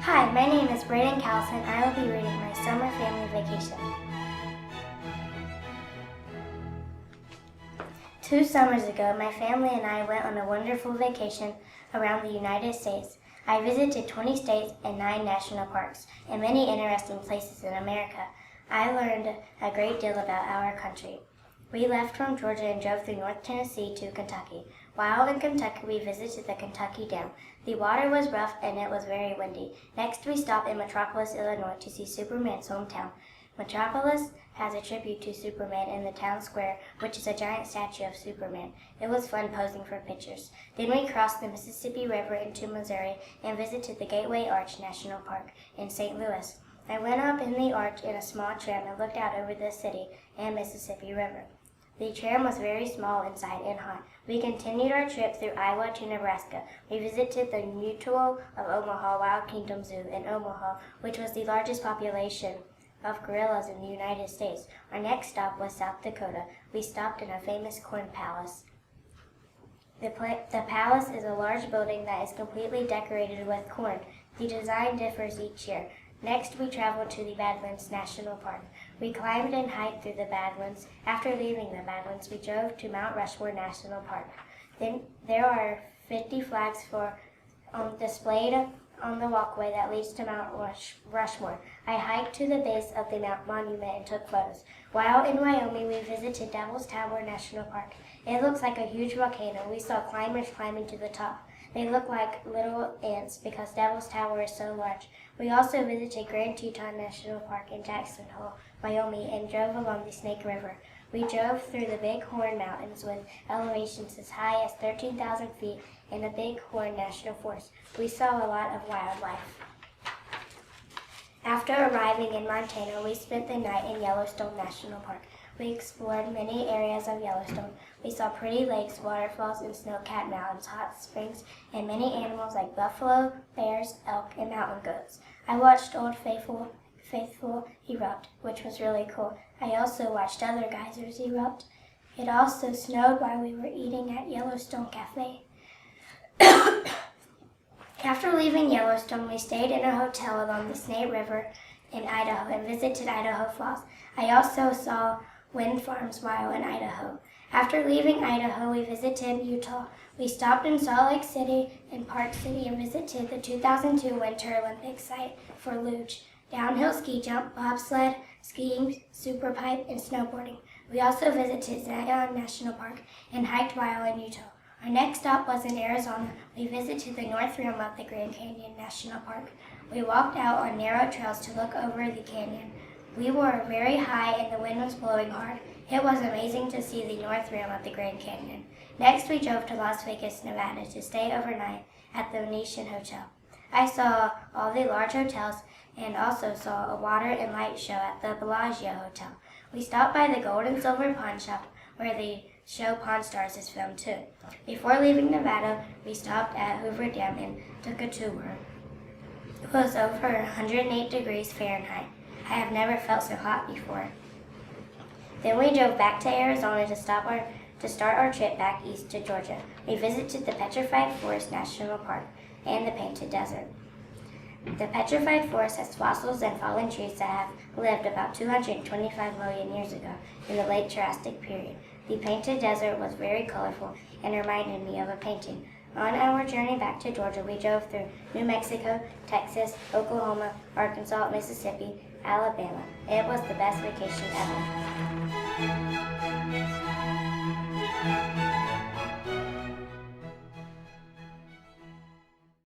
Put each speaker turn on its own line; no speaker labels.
Hi, my name is Brayden Callison. I will be reading my summer family vacation. 2 summers ago, my family and I went on a wonderful vacation around the United States. I visited 20 states and 9 national parks and many interesting places in America. I learned a great deal about our country. We left from Georgia and drove through North Tennessee to Kentucky. While in Kentucky, we visited the Kentucky Dam. The water was rough and it was very windy. Next, we stopped in Metropolis, Illinois to see Superman's hometown. Metropolis has a tribute to Superman in the town square, which is a giant statue of Superman. It was fun posing for pictures. Then we crossed the Mississippi River into Missouri and visited the Gateway Arch National Park in St. Louis. I went up in the arch in a small tram and looked out over the city and Mississippi River. The tram was very small inside and hot. We continued our trip through Iowa to Nebraska. We visited the Mutual of Omaha Wild Kingdom Zoo in Omaha, which was the largest population of gorillas in the United States. Our next stop was South Dakota. We stopped in a famous corn palace. The palace is a large building that is completely decorated with corn. The design differs each year. Next, we traveled to the Badlands National Park. We climbed and hiked through the Badlands. After leaving the Badlands, we drove to Mount Rushmore National Park. Then there are 50 flags displayed on the walkway that leads to Mount Rushmore. I hiked to the base of the monument and took photos. While in Wyoming, we visited Devil's Tower National Park. It looks like a huge volcano. We saw climbers climbing to the top. They look like little ants because Devil's Tower is so large. We also visited Grand Teton National Park in Jackson Hole, Wyoming, and drove along the Snake River. We drove through the Big Horn Mountains with elevations as high as 13,000 feet in the Big Horn National Forest. We saw a lot of wildlife. After arriving in Montana, we spent the night in Yellowstone National Park. We explored many areas of Yellowstone. We saw pretty lakes, waterfalls, and snow-capped mountains, hot springs, and many animals like buffalo, bears, elk, and mountain goats. I watched Old Faithful erupt, which was really cool. I also watched other geysers erupt. It also snowed while we were eating at Yellowstone Cafe. After leaving Yellowstone, we stayed in a hotel along the Snake River in Idaho and visited Idaho Falls. I also saw wind farms while in Idaho. After leaving Idaho, we visited Utah. We stopped in Salt Lake City and Park City and visited the 2002 Winter Olympics site for luge, downhill ski jump, bobsled, skiing, super pipe, and snowboarding. We also visited Zion National Park and hiked while in Utah. Our next stop was in Arizona. We visited the North Rim of the Grand Canyon National Park. We walked out on narrow trails to look over the canyon. We were very high and the wind was blowing hard. It was amazing to see the North Rim of the Grand Canyon. Next, we drove to Las Vegas, Nevada to stay overnight at the Venetian Hotel. I saw all the large hotels and also saw a water and light show at the Bellagio Hotel. We stopped by the Gold and Silver Pawn Shop where the show Pawn Stars is filmed too. Before leaving Nevada, we stopped at Hoover Dam and took a tour. It was over 108 degrees Fahrenheit. I have never felt so hot before. Then we drove back to Arizona to start our trip back east to Georgia. We visited the Petrified Forest National Park and the Painted Desert. The Petrified Forest has fossils and fallen trees that have lived about 225 million years ago in the late Jurassic period. The Painted Desert was very colorful and reminded me of a painting. On our journey back to Georgia, we drove through New Mexico, Texas, Oklahoma, Arkansas, Mississippi, Alabama. It was the best vacation ever.